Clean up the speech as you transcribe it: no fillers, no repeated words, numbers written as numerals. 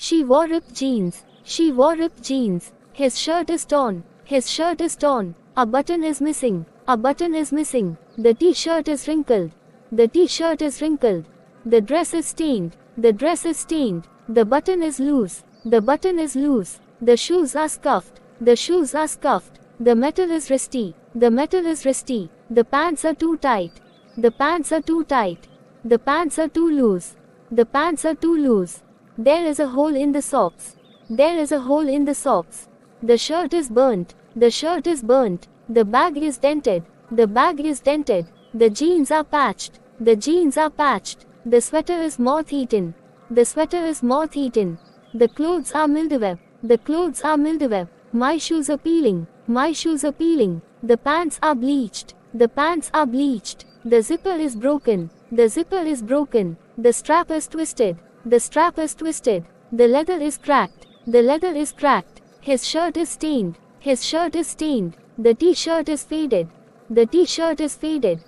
She wore ripped jeans. She wore ripped jeans. His shirt is torn. His shirt is torn. A button is missing. A button is missing. The t-shirt is wrinkled. The t-shirt is wrinkled. The dress is stained. The dress is stained. The button is loose. The button is loose. The shoes are scuffed. The shoes are scuffed. The metal is rusty. The metal is rusty. The pants are too tight. The pants are too tight. The pants are too loose. The pants are too loose. There is a hole in the socks. There is a hole in the socks. The shirt is burnt. The shirt is burnt. The bag is dented. The bag is dented. The jeans are patched. The jeans are patched. The sweater is moth-eaten. The sweater is moth-eaten. The clothes are mildew. The clothes are mildew. My shoes are peeling. My shoes are peeling. The pants are bleached. The pants are bleached. The zipper is broken. The zipper is broken. The strap is twisted. The strap is twisted. The leather is cracked. The leather is cracked. His shirt is stained. His shirt is stained. The t-shirt is faded. The t-shirt is faded.